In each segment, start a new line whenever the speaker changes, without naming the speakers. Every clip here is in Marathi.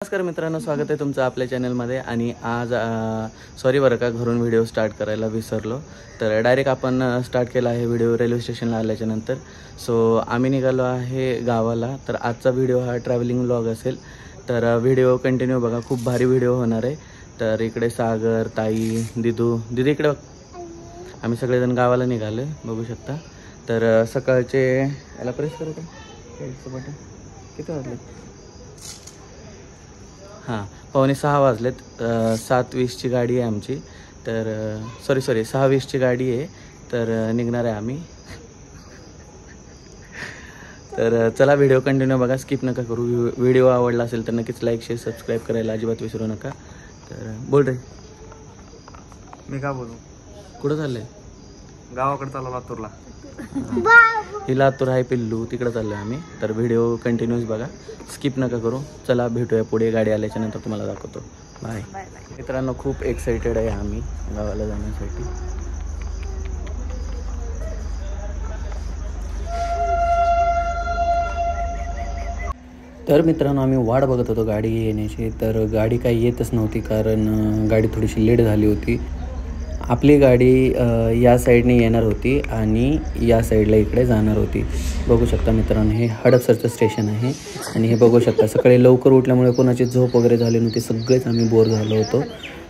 नमस्कार मित्रांनो, स्वागत आहे तुमचं आपल्या चॅनलमध्ये. आणि आज सॉरी बरं का, घरून व्हिडिओ स्टार्ट करायला विसरलो. तर डायरेक्ट आपण स्टार्ट केला आहे व्हिडिओ रेल्वे स्टेशनला आल्याच्यानंतर. सो आम्ही निघालो आहे गावाला. तर आजचा व्हिडिओ हा ट्रॅव्हलिंग व्लॉग असेल. तर व्हिडिओ कंटिन्यू बघा, खूप भारी व्हिडिओ होणार आहे. तर इकडे सागर, ताई, दिदी इकडे बघ. आम्ही सगळेजण गावाला निघालो बघू शकता. तर सकाळचे याला प्रेस करू का बटन? किती वाजले? हां, 5:45 वाजलेत. 7:20ची गाडी आहे आमची. तर सॉरी 6:20ची गाडी आहे. तर निघणार आहे आम्ही. तर चला व्हिडिओ कंटिन्यू बघा, स्किप नका करू. व्हिडिओ आवडला असेल तर नक्कीच लाईक, शेअर, सबस्क्राईब करायला अजिबात विसरू नका. तर बोल रे.
मी का बोलू?
कुठं चाललंय?
गावाकडे चाललो लातूरला.
ही लातूर आहे पिल्लू, तिकडं चाललो आहे आम्ही. तर व्हिडिओ कंटिन्यूस बघा, स्किप नका करू. चला भेटूया पुढे, गाडी आल्याच्या नंतर तुम्हाला दाखवतो. बाय. मित्रांनो, खूप एक्साइटेड आहे आम्ही गावाला जाण्यासाठी. तर मित्रांनो, आम्ही वाट बघत होतो गाडी येण्याची. तर गाडी काही येतच नव्हती, कारण गाडी थोडीशी लेट झाली होती. आपली गाडी या साईडने येणार होती आणि या साईडला इकडे जाणार होती. बघू शकता मित्रांनो, हे हडपसरचं स्टेशन आहे. आणि हे बघू शकता, सकाळी लवकर उठल्यामुळे कोणाची झोप वगैरे झाली नव्हती. सगळेच आम्ही बोर झालो होतो.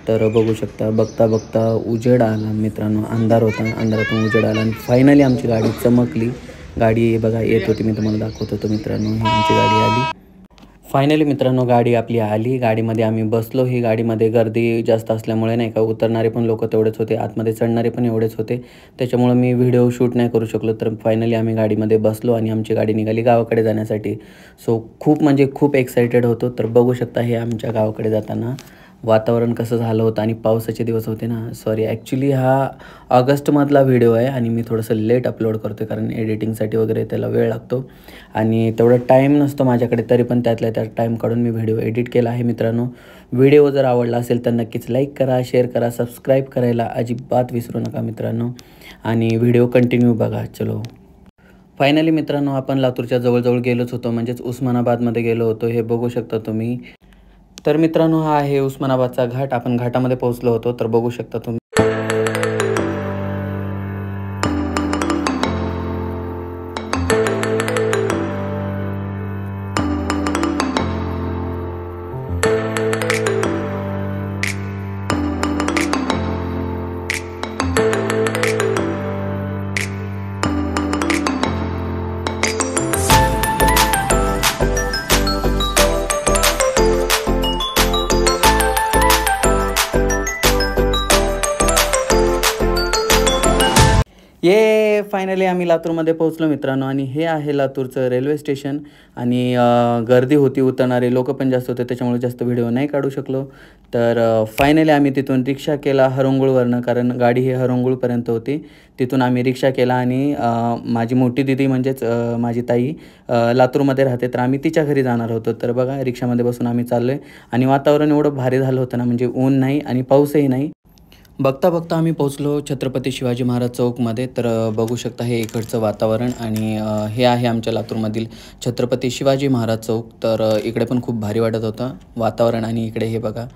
तर बघू शकता, बघता बघता उजेड आला मित्रांनो. अंधार होता, अंधारातून उजेड आला आणि फायनली आमची गाडी चमकली. गाडी बघा येत होती, मी तुम्हाला दाखवत होतो मित्रांनो. ही आमची गाडी आली फायनली मित्रांनो. गाडी आपली आली. गाडीमध्ये आम्ही बसलो. ही गाडीमध्ये गर्दी जास्त असल्यामुळे नाही का, उतरणारे पण लोक तेवढेच होते, आतमध्ये चढणारे पण एवढेच होते. त्याच्यामुळे मी व्हिडिओ शूट नाही करू शकलो. तर फायनली आम्ही गाडीमध्ये बसलो आणि आमची गाडी निघाली गावाकडे जाण्यासाठी. सो खूप एक्सायटेड होतो. तर बघू शकता, हे आमच्या गावाकडे जाताना वातावरण कसं झालं होतं. आणि पावसाचे दिवस होते ना. सॉरी, ॲक्च्युली हा ऑगस्टमधला व्हिडिओ आहे आणि मी थोडंसं लेट अपलोड करतो आहे, कारण एडिटिंगसाठी वगैरे त्याला वेळ लागतो आणि तेवढा टाईम नसतो माझ्याकडे. तरी पण त्यातल्या त्यात टाईम काढून मी व्हिडिओ एडिट केला आहे मित्रांनो. व्हिडिओ जर आवडला असेल तर नक्कीच लाईक करा, शेअर करा, सबस्क्राईब करायला अजिबात विसरू नका मित्रांनो. आणि व्हिडिओ कंटिन्यू बघा. चलो, फायनली मित्रांनो, आपण लातूरच्या जवळजवळ गेलोच होतो, म्हणजेच उस्मानाबादमध्ये गेलो होतो. हे बघू शकता तुम्ही. तर मित्रांनो, हा आहे उस्मानाबादचा घाट. आपण घाटामध्ये पोहोचलो होतो. तर बघू शकता तुम्ही. फायनली आम्ही लातूरमध्ये पोहोचलो मित्रांनो. आणि हे आहे लातूरचं रेल्वे स्टेशन. आणि गर्दी होती, उतरणारे लोक पण जास्त होते, त्याच्यामुळे जास्त व्हिडिओ नाही काढू शकलो. तर फायनली आम्ही तिथून रिक्षा केला हरंगुळवरनं, कारण गाडी ही हरंगुळपर्यंत होती. तिथून आम्ही रिक्षा केला आणि माझी मोठी दिदी म्हणजेच माझी ताई लातूरमध्ये राहते, तर आम्ही तिच्या घरी जाणार होतो. तर बघा, रिक्षामध्ये बसून आम्ही चाललो आहे. आणि वातावरण एवढं भारी झालं होतं ना, म्हणजे ऊन नाही आणि पाऊसही नाही. बघता बघता आम्ही पोहोचलो छत्रपती शिवाजी महाराज चौकमध्ये. तर बघू शकता, हे इकडचं वातावरण. आणि हे आहे आमच्या लातूरमधील छत्रपती शिवाजी महाराज चौक. तर इकडे पण खूप भारी वाटत होतं वातावरण. आणि इकडे हे बघा.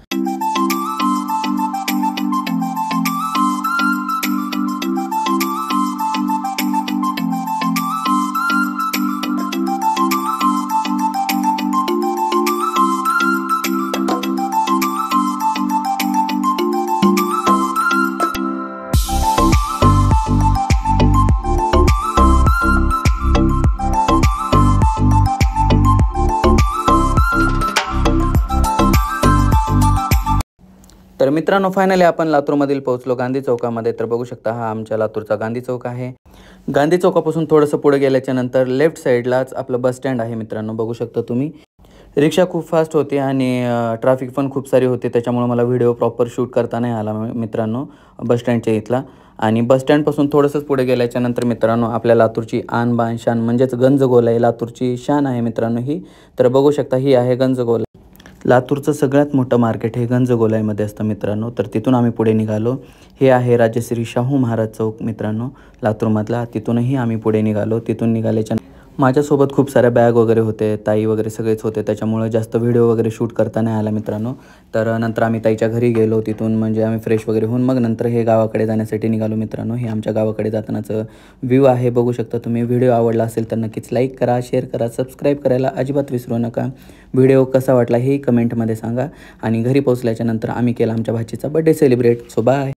तर मित्रांनो, फायनली आपण लातूरमधील पोहोचलो गांधी चौकामध्ये. तर बघू शकता, हा आमच्या लातूरचा गांधी चौक आहे. गांधी चौकापासून थोडंसं पुढे गेल्याच्या नंतर लेफ्ट साईडलाच आपलं बस स्टँड आहे मित्रांनो. बघू शकता तुम्ही. रिक्षा खूप फास्ट होती आणि ट्रॅफिक पण खूप सारी होती, त्याच्यामुळे मला व्हिडिओ प्रॉपर शूट करता नाही आला मित्रांनो बस स्टँडच्या इथला. आणि बस स्टँडपासून थोडंसंच पुढे गेल्याच्या नंतर मित्रांनो, आपल्या लातूरची आन बान शान म्हणजेच गंजगोला आहे. लातूरची शान आहे मित्रांनो ही. तर बघू शकता, ही आहे गंजगोला. लातूरचं सगळ्यात मोठं मार्केट हे गंजगोलाईमध्ये असतं मित्रांनो. तर तिथून आम्ही पुढे निघालो. हे आहे राजश्री शाहू महाराज चौक मित्रांनो लातूरमधला. तिथूनही आम्ही पुढे निघालो. तिथून निघाल्याच्या माझ्यासोबत खूप साऱ्या बॅग वगैरे होते, ताई वगैरे सगळेच होते, त्याच्यामुळे जास्त व्हिडिओ वगैरे शूट करता नाही आला मित्रांनो. तर नंतर आम्ही ताईच्या घरी गेलो. तिथून म्हणजे आम्ही फ्रेश वगैरे होऊन मग नंतर हे गावाकडे जाण्यासाठी निघालो मित्रांनो. हे आमच्या गावाकडे जातानाचं व्ह्यू आहे, बघू शकता तुम्ही. व्हिडिओ आवडला असेल तर नक्कीच लाईक करा, शेअर करा, सबस्क्राईब करायला अजिबात विसरू नका. व्हिडिओ कसा वाटला हेही कमेंटमध्ये सांगा. आणि घरी पोहोचल्याच्या नंतर आम्ही केला आमच्या भाचीचा बर्थडे सेलिब्रेट. So bye.